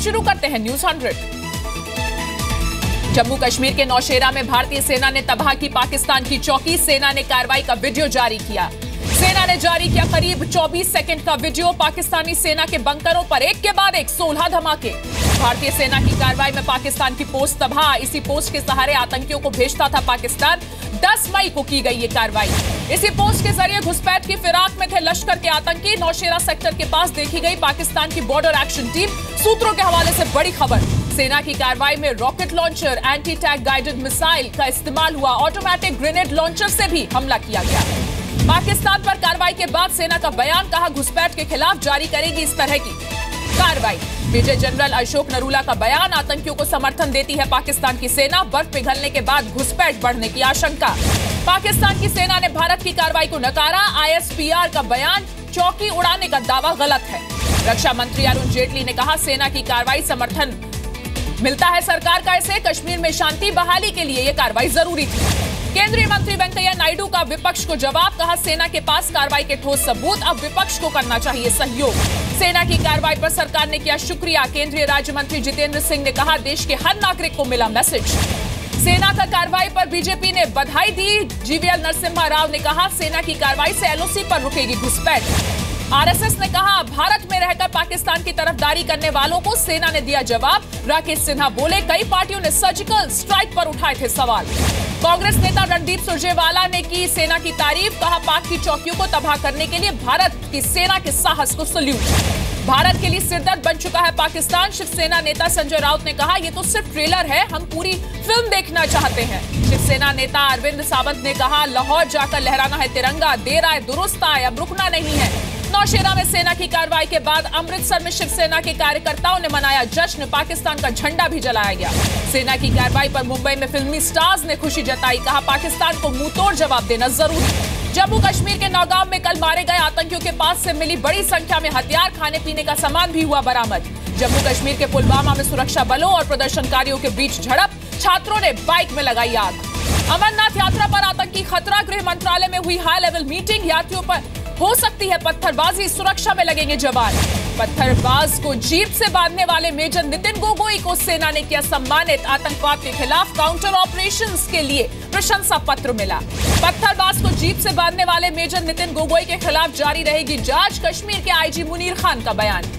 शुरू करते हैं न्यूज 100। जम्मू कश्मीर के नौशेरा में भारतीय सेना ने तबाह की पाकिस्तान की चौकी। सेना ने कार्रवाई का वीडियो जारी किया। सेना ने जारी किया करीब 24 सेकंड का वीडियो। पाकिस्तानी सेना के बंकरों पर एक के बाद एक 16 धमाके। भारतीय सेना की कार्रवाई में पाकिस्तान की पोस्ट तबाह। इसी पोस्ट के सहारे आतंकियों को भेजता था पाकिस्तान। 10 मई को की गई ये कार्रवाई। इसी पोस्ट के जरिए घुसपैठ की फिराक में थे लश्कर के आतंकी। नौशेरा सेक्टर के पास देखी गई पाकिस्तान की बॉर्डर एक्शन टीम। सूत्रों के हवाले से बड़ी खबर। सेना की कार्रवाई में rocket launcher, anti tank guided missile का इस्तेमाल हुआ। ऑटोमेटिक ग्रेनेड लॉन्चर से भी हमला किया गया। पाकिस्तान पर कार्रवाई के बाद सेना का बयान, कहा घुसपैठ के खिलाफ जारी करेगी इस तरह की कार्रवाई। मेजर जनरल अशोक नरूला का बयान, आतंकियों को समर्थन देती है पाकिस्तान की सेना। बर्फ पिघलने के बाद घुसपैठ बढ़ने की आशंका। पाकिस्तान की सेना ने भारत की कार्रवाई को नकारा। ISPR का बयान, चौकी उड़ाने का दावा गलत है। रक्षा मंत्री अरुण जेटली ने कहा सेना की कार्रवाई समर्थन मिलता है सरकार का इसे। कश्मीर में शांति बहाली के लिए यह कार्रवाई जरूरी थी। केंद्रीय मंत्री वेंकैया नायडू का विपक्ष को जवाब, कहा सेना के पास कार्रवाई के ठोस सबूत, अब विपक्ष को करना चाहिए सहयोग। सेना की कार्रवाई पर सरकार ने किया शुक्रिया। केंद्रीय राज्य मंत्री जितेंद्र सिंह ने कहा देश के हर नागरिक को मिला मैसेज। सेना का कार्रवाई पर बीजेपी ने बधाई दी। GVL नरसिम्हा राव ने कहा सेना की कार्रवाई से LOC पर रुकेगी घुसपैठ। RSS ने कहा भारत में रहकर पाकिस्तान की तरफदारी करने वालों को सेना ने दिया जवाब। राकेश सिन्हा बोले कई पार्टियों ने सर्जिकल स्ट्राइक पर उठाए थे सवाल। कांग्रेस नेता रणदीप सुरजेवाला ने की सेना की तारीफ, कहा पाक की चौकियों को तबाह करने के लिए भारत की सेना के साहस को सल्यूट। भारत के लिए सिरदर्द बन चुका है पाकिस्तान। शिवसेना नेता संजय राउत ने कहा ये तो सिर्फ ट्रेलर है, हम पूरी फिल्म देखना चाहते हैं। शिवसेना नेता अरविंद सावंत ने कहा लाहौर जाकर लहराना है तिरंगा, देर आए दुरुस्त आए, अब रुकना नहीं है। नौशेरा में सेना की कार्रवाई के बाद अमृतसर में शिवसेना के कार्यकर्ताओं ने मनाया जश्न। पाकिस्तान का झंडा भी जलाया गया। सेना की कार्रवाई पर मुंबई में फिल्मी स्टार्स ने खुशी जताई, कहा पाकिस्तान को मुंहतोड़ जवाब देना जरूरी। जम्मू कश्मीर के नौगांव में कल मारे गए आतंकियों के पास से मिली बड़ी संख्या में हथियार, खाने पीने का सामान भी हुआ बरामद। जम्मू कश्मीर के पुलवामा में सुरक्षा बलों और प्रदर्शनकारियों के बीच झड़प, छात्रों ने बाइक में लगाई आग। अमरनाथ यात्रा पर आतंकी खतरा, गृह मंत्रालय में हुई हाई लेवल मीटिंग। यात्रियों पर हो सकती है पत्थरबाजी, सुरक्षा में लगेंगे जवान। पत्थरबाज को जीप से बांधने वाले मेजर नितिन गोगोई को सेना ने किया सम्मानित। आतंकवाद के खिलाफ काउंटर ऑपरेशंस के लिए प्रशंसा पत्र मिला। पत्थरबाज को जीप से बांधने वाले मेजर नितिन गोगोई के खिलाफ जारी रहेगी जांच। कश्मीर के IG मुनीर खान का बयान।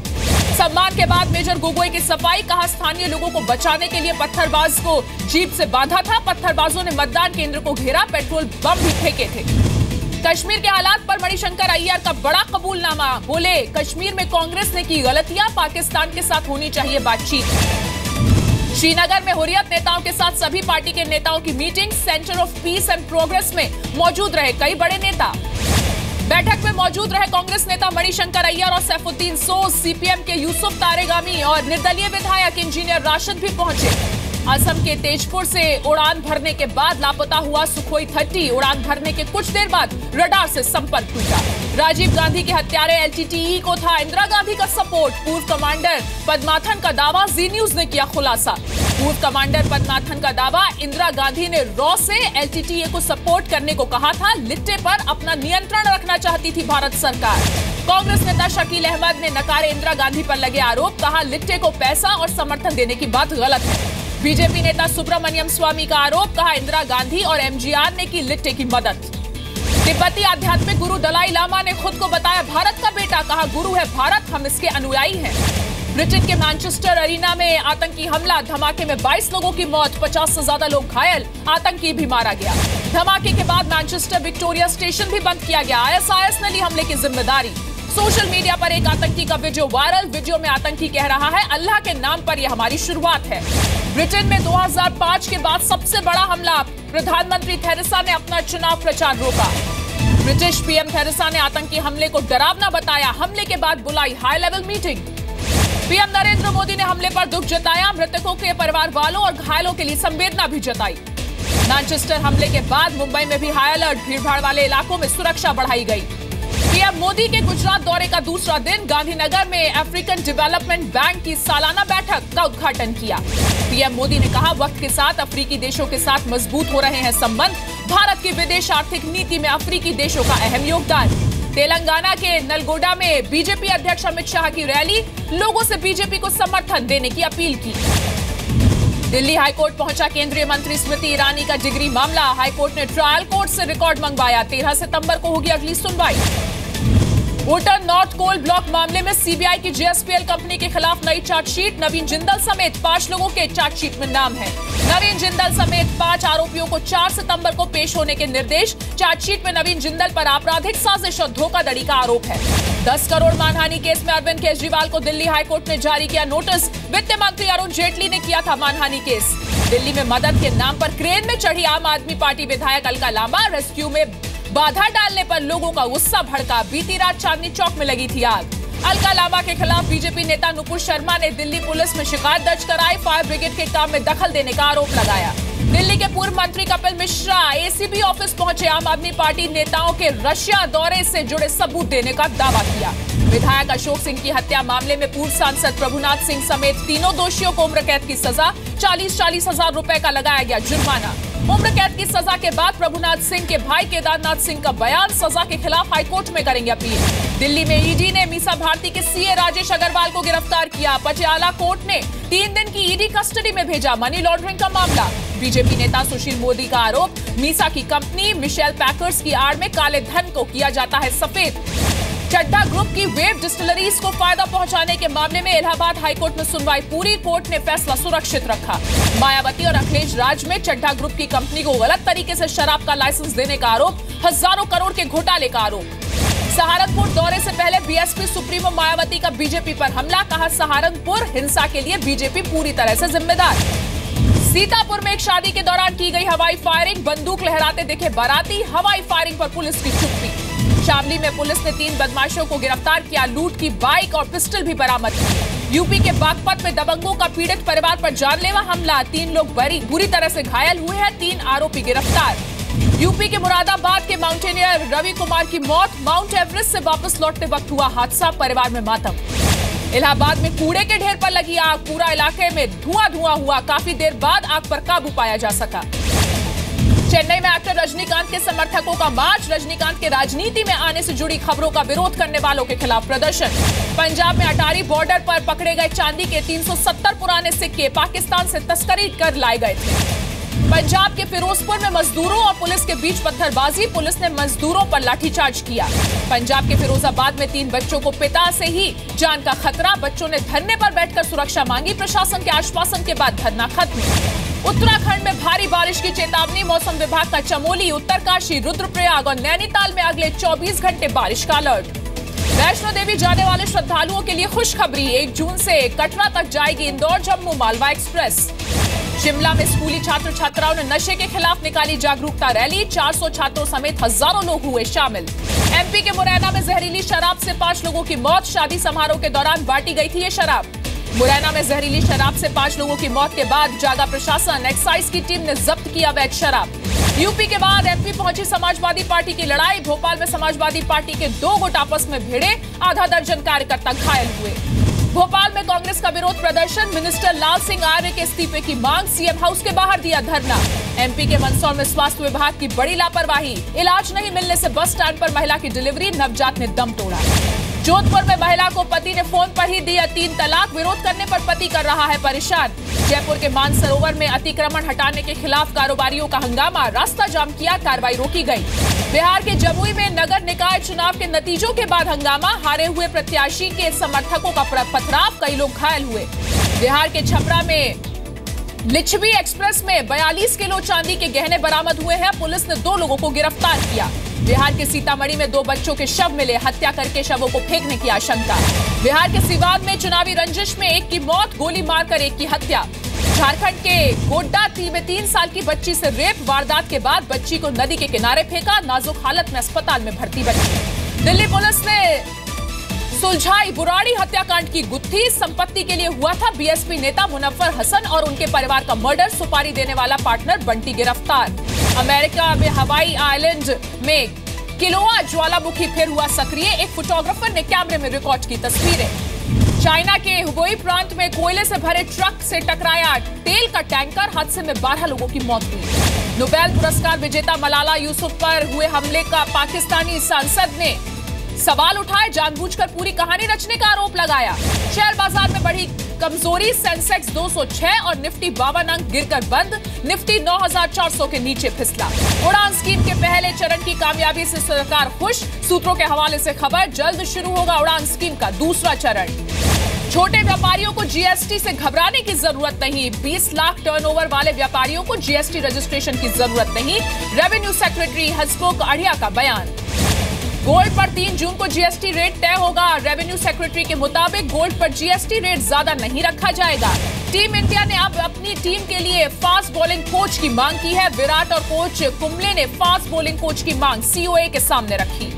सम्मान के बाद मेजर गोगोई की सफाई, कहा स्थानीय लोगों को बचाने के लिए पत्थरबाज को जीप से बांधा था। पत्थरबाजों ने मतदान केंद्र को घेरा, पेट्रोल बम भी फेंके थे। कश्मीर के हालात पर मणिशंकर अय्यर का बड़ा कबूलनामा, बोले कश्मीर में कांग्रेस ने की गलतियां, पाकिस्तान के साथ होनी चाहिए बातचीत। श्रीनगर में हुर्रियत नेताओं के साथ सभी पार्टी के नेताओं की meeting. Centre of peace and progress में मौजूद रहे कई बड़े नेता। बैठक में मौजूद रहे कांग्रेस नेता मणिशंकर अय्यर और सैफुद्दीन सोज। CPM के यूसुफ तारेगामी और निर्दलीय विधायक इंजीनियर राशिद भी पहुंचे। असम के तेजपुर से उड़ान भरने के बाद लापता हुआ सुखोई 30 उड़ान भरने के कुछ देर बाद रडार से संपर्क टूटा। राजीव गांधी के हत्यारे LTTE को था इंदिरा गांधी का सपोर्ट। पूर्व कमांडर पद्माथन का दावा, जी न्यूज ने किया खुलासा। पूर्व कमांडर पद्माथन का दावा, इंदिरा गांधी ने रॉ से LTTE को सपोर्ट करने को कहा था। लिट्टे पर अपना नियंत्रण रखना चाहती थी भारत सरकार। कांग्रेस नेता शकील अहमद ने नकारे इंदिरा गांधी पर लगे आरोप, कहा लिट्टे को पैसा और समर्थन देने की बात गलत है। बीजेपी नेता सुब्रमण्यम स्वामी का आरोप, कहा इंदिरा गांधी और MGR ने की लिट्टे की मदद। तिब्बती आध्यात्मिक गुरु दलाई लामा ने खुद को बताया भारत का बेटा, कहा गुरु है भारत, हम इसके अनुयायी हैं। ब्रिटेन के मैनचेस्टर अरीना में आतंकी हमला, धमाके में 22 लोगों की मौत, 50 से ज्यादा लोग घायल, आतंकी भी मारा गया। धमाके के बाद मैनचेस्टर विक्टोरिया स्टेशन भी बंद किया गया। ISIS ने ली हमले की जिम्मेदारी। सोशल मीडिया पर एक आतंकी का वीडियो वायरल। वीडियो में आतंकी कह रहा है अल्लाह के नाम पर यह हमारी शुरुआत है। ब्रिटेन में 2005 के बाद सबसे बड़ा हमला, प्रधानमंत्री थेरेसा ने अपना चुनाव प्रचार रोका। ब्रिटिश PM थेरेसा ने आतंकी हमले को डरावना बताया। हमले के बाद बुलाई high level meeting. PM Narendra Modi ने हमले पर दुख जताया। मृतकों के परिवार वालों और घायलों के लिए संवेदना भी जताई। मैनचेस्टर हमले के बाद मुंबई में भी हाई अलर्ट, भीड़भाड़ वाले इलाकों में सुरक्षा बढ़ाई गई। PM मोदी के गुजरात दौरे का दूसरा दिन, गांधीनगर में अफ्रीकन डेवलपमेंट बैंक की सालाना बैठक का उद्घाटन किया। PM मोदी ने कहा वक्त के साथ अफ्रीकी देशों के साथ मजबूत हो रहे हैं संबंध। भारत की विदेश आर्थिक नीति में अफ्रीकी देशों का अहम योगदान। तेलंगाना के नलगोंडा में बीजेपी अध्यक्ष अमित शाह की रैली, लोगों से बीजेपी को समर्थन देने की अपील की। दिल्ली हाईकोर्ट पहुंचा केंद्रीय मंत्री स्मृति ईरानी का जिगरी मामला, हाईकोर्ट ने ट्रायल कोर्ट से रिकॉर्ड मंगवाया। 13 सितंबर को होगी अगली सुनवाई। वोटर नॉर्थ कोल ब्लॉक मामले में सीबीआई की जेएसपीएल कंपनी के खिलाफ नई चार्जशीट, नवीन जिंदल समेत 5 लोगों के चार्जशीट में नाम है। नवीन जिंदल समेत 5 आरोपियों को 4 सितंबर को पेश होने के निर्देश। चार्जशीट में नवीन जिंदल पर आपराधिक साजिश और धोखाधड़ी का आरोप है। 10 करोड़ मानहानि केस में अरविंद केजरीवाल को दिल्ली हाईकोर्ट ने जारी किया नोटिस। वित्त मंत्री अरुण जेटली ने किया था मानहानि केस। दिल्ली में मदद के नाम पर क्रेन में चढ़ी आम आदमी पार्टी विधायक अलका लांबा, रेस्क्यू में बाधा डालने पर लोगों का गुस्सा भड़का। बीती रात चांदनी चौक में लगी थी आग। अलका लांबा के खिलाफ बीजेपी नेता नुपुर शर्मा ने दिल्ली पुलिस में शिकायत दर्ज कराई। फायर ब्रिगेड के काम में दखल देने का आरोप लगाया। दिल्ली के पूर्व मंत्री कपिल मिश्रा एसीबी ऑफिस पहुंचे, आम आदमी पार्टी नेताओं के रशिया दौरे से जुड़े सबूत देने का दावा किया। विधायक अशोक सिंह की हत्या मामले में पूर्व सांसद प्रभुनाथ सिंह समेत तीनों दोषियों को उम्र कैद की सजा, 40-40 हजार रुपए का लगाया गया जुर्माना। उम्र कैद की सजा के बाद प्रभुनाथ सिंह के भाई केदारनाथ सिंह का बयान, सजा के खिलाफ हाईकोर्ट में करेंगे अपील। दिल्ली में ईडी ने मीसा भारती के सीए राजेश अग्रवाल को गिरफ्तार किया। पटियाला कोर्ट ने 3 दिन की ईडी कस्टडी में भेजा, मनी लॉन्ड्रिंग का मामला। बीजेपी नेता सुशील मोदी का आरोप, मीसा की कंपनी मिशेल पैकर्स की आड़ में काले धन को किया जाता है सफेद। चड्ढा ग्रुप की वेब डिस्टिलरीज को फायदा पहुंचाने के मामले में इलाहाबाद हाईकोर्ट में सुनवाई पूरी, कोर्ट ने फैसला सुरक्षित रखा। मायावती और अखिलेश राज में चड्ढा ग्रुप की कंपनी को गलत तरीके से शराब का लाइसेंस देने का आरोप, हजारों करोड़ के घोटाले का आरोप। सहारनपुर दौरे से पहले बीएसपी सुप्रीमो मायावती का बीजेपी पर हमला, कहा सहारनपुर हिंसा के लिए बीजेपी पूरी तरह से जिम्मेदार। सीतापुर में एक शादी के दौरान की गई हवाई फायरिंग, बंदूक लहराते दिखे बाराती, हवाई फायरिंग पर पुलिस की चुप्पी। शामली में पुलिस ने 3 बदमाशों को गिरफ्तार किया, लूट की बाइक और पिस्टल भी बरामद की। यूपी के बागपत में दबंगों का पीड़ित परिवार पर जानलेवा हमला, 3 लोग बुरी तरह से घायल हुए हैं, 3 आरोपी गिरफ्तार। यूपी के मुरादाबाद के माउंटेनियर रवि कुमार की मौत, माउंट एवरेस्ट से वापस लौटते वक्त हुआ हादसा, परिवार में मातम। इलाहाबाद में कूड़े के ढेर पर लगी आग, पूरा इलाके में धुआं हुआ, काफी देर बाद आग पर काबू पाया जा सका। चेन्नई में एक्टर रजनीकांत के समर्थकों का मार्च, रजनीकांत के राजनीति में आने से जुड़ी खबरों का विरोध करने वालों के खिलाफ प्रदर्शन। पंजाब में अटारी बॉर्डर पर पकड़े गए चांदी के 370 पुराने सिक्के पाकिस्तान से तस्करी कर लाए गए थे। पंजाब के फिरोजपुर में मजदूरों और पुलिस के बीच पत्थरबाजी, पुलिस ने मजदूरों पर लाठीचार्ज किया। पंजाब के फिरोजाबाद में 3 बच्चों को पिता से ही जान का खतरा, बच्चों ने धरने पर बैठकर सुरक्षा मांगी, प्रशासन के आश्वासन के बाद धरना खत्म। उत्तराखंड में भारी बारिश की चेतावनी, मौसम विभाग का चमोली, उत्तरकाशी, रुद्रप्रयाग और नैनीताल में अगले 24 घंटे बारिश का अलर्ट। वैष्णो देवी जाने वाले श्रद्धालुओं के लिए खुशखबरी, 1 जून से कटरा तक जाएगी इंदौर जम्मू मालवा एक्सप्रेस। शिमला में स्कूली छात्र छात्राओं ने नशे के खिलाफ निकाली जागरूकता रैली, 400 छात्रों समेत हजारों लोग हुए शामिल। एमपी के मुरैना में जहरीली शराब से 5 लोगों की मौत, शादी समारोह के दौरान बांटी गई थी ये शराब। मुरैना में जहरीली शराब से 5 लोगों की मौत के बाद जागा प्रशासन, एक्साइज की टीम ने जब्त किया अवैध शराब। यूपी के बाद एमपी पहुंची समाजवादी पार्टी की लड़ाई, भोपाल में समाजवादी पार्टी के 2 गुट आपस में भिड़े, आधा दर्जन कार्यकर्ता घायल हुए। भोपाल में कांग्रेस का विरोध प्रदर्शन, मिनिस्टर लाल सिंह आर्य के इस्तीफे की मांग, सीएम हाउस के बाहर दिया धरना। एमपी के मंदसौर में स्वास्थ्य विभाग की बड़ी लापरवाही, इलाज नहीं मिलने से बस स्टैंड पर महिला की डिलीवरी, नवजात ने दम तोड़ा। जोधपुर में महिला को पति ने फोन पर ही दिया 3 तलाक, विरोध करने पर पति कर रहा है परेशान। जयपुर के मानसरोवर में अतिक्रमण हटाने के खिलाफ कारोबारियों का हंगामा, रास्ता जाम किया, कार्रवाई रोकी गई। बिहार के जमुई में नगर निकाय चुनाव के नतीजों के बाद हंगामा, हारे हुए प्रत्याशी के समर्थकों का पथराव, कई लोग घायल हुए। बिहार के छपरा में लिच्छवी एक्सप्रेस में 42 किलो चांदी के गहने बरामद हुए हैं, पुलिस ने 2 लोगों को गिरफ्तार किया। बिहार के सीतामढ़ी में 2 बच्चों के शव मिले, हत्या करके शवों को फेंकने की आशंका। बिहार के सिवान में चुनावी रंजिश में 1 की मौत, गोली मारकर 1 की हत्या। झारखंड के गोड्डा में 3 साल की बच्ची से रेप, वारदात के बाद बच्ची को नदी के किनारे फेंका, नाजुक हालत में अस्पताल में भर्ती बच्ची। दिल्ली पुलिस ने सुलझाई बुराड़ी हत्याकांड की गुत्थी, संपत्ति के लिए हुआ था बीएसपी नेता मुनव्वर हसन और उनके परिवार का मर्डर, सुपारी देने वाला पार्टनर बंटी गिरफ्तार। अमेरिका में हवाई आइलैंड में किलोआ ज्वालामुखी फिर हुआ सक्रिय, एक फोटोग्राफर ने कैमरे में रिकॉर्ड की तस्वीरें। चाइना के हुबेई प्रांत में कोयले से भरे ट्रक से टकराया तेल का टैंकर, हादसे में 12 लोगों की मौत हुई। नोबेल पुरस्कार विजेता मलाला यूसुफ पर हुए हमले का पाकिस्तानी सांसद ने सवाल उठाए, जानबूझकर पूरी कहानी रचने का आरोप लगाया। शेयर बाजार में बढ़ी कमजोरी, सेंसेक्स 206 और निफ्टी 52 अंक गिरकर बंद। निफ्टी 9400 के नीचे फिसला। उड़ान स्कीम के पहले चरण की कामयाबी से सरकार खुश। सूत्रों के हवाले से खबर, जल्द शुरू होगा उड़ान स्कीम का दूसरा चरण। छोटे व्यापारियों को जीएसटी से घबराने की जरूरत नहीं। 20 लाख टर्नओवर वाले व्यापारियों को जीएसटी रजिस्ट्रेशन की जरूरत नहीं। रेवेन्यू सेक्रेटरी हसमुख अढ़िया का बयान। गोल्ड पर 3 जून को जीएसटी रेट तय होगा। रेवेन्यू सेक्रेटरी के मुताबिक गोल्ड पर जीएसटी रेट ज्यादा नहीं रखा जाएगा। टीम इंडिया ने अब अपनी टीम के लिए फास्ट बॉलिंग कोच की मांग की है। विराट और कोच कुंबले ने फास्ट बॉलिंग कोच की मांग सीओए के सामने रखी।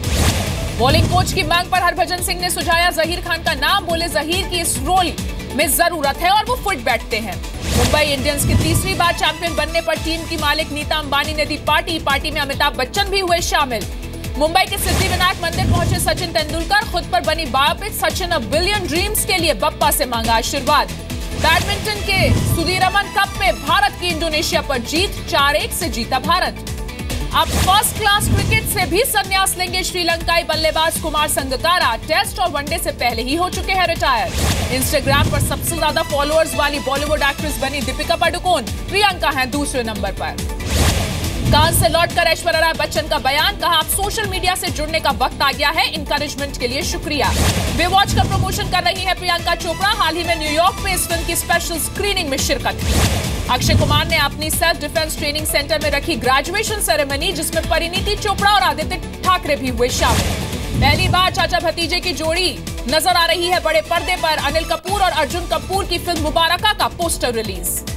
बॉलिंग कोच की मांग पर हरभजन सिंह ने सुझाया जहीर खान का नाम। बोले जहीर की इस रोल में जरूरत है और वो फिट बैठते हैं। मुंबई इंडियंस की तीसरी बार चैंपियन बनने पर टीम की मालिक नीता अंबानी ने दी पार्टी। पार्टी में अमिताभ बच्चन भी हुए शामिल। मुंबई के सिद्धिविनायक मंदिर पहुंचे सचिन तेंदुलकर। खुद पर बनी biopic Sachin a billion dreams के लिए बप्पा से मांगा आशीर्वाद। बैडमिंटन के सुदीरमन कप में भारत की इंडोनेशिया पर जीत। 4-1 से जीता भारत। अब फर्स्ट क्लास क्रिकेट से भी संन्यास लेंगे श्रीलंकाई बल्लेबाज कुमार संगकारा। टेस्ट और वनडे से पहले ही हो चुके हैं रिटायर। इंस्टाग्राम पर सबसे ज्यादा फॉलोअर्स वाली बॉलीवुड एक्ट्रेस बनी दीपिका पादुकोण। प्रियंका हैं दूसरे नंबर पर। कान से लौटकर ऐश्वर्या राय बच्चन का बयान, कहा अब सोशल मीडिया से जुड़ने का वक्त आ गया है। इनकरेजमेंट के लिए शुक्रिया। बेवॉच का प्रमोशन कर रही है प्रियंका चोपड़ा। हाल ही में न्यूयॉर्क में इस फिल्म की स्पेशल स्क्रीनिंग में शिरकत की। अक्षय कुमार ने अपनी सेल्फ डिफेंस ट्रेनिंग सेंटर में रखी ग्रेजुएशन सेरेमनी, जिसमें परिणीति चोपड़ा और आदित्य ठाकरे भी हुए शामिल। पहली बार चाचा भतीजे की जोड़ी नजर आ रही है बड़े पर्दे पर। अनिल कपूर और अर्जुन कपूर की फिल्म मुबारका का पोस्टर रिलीज।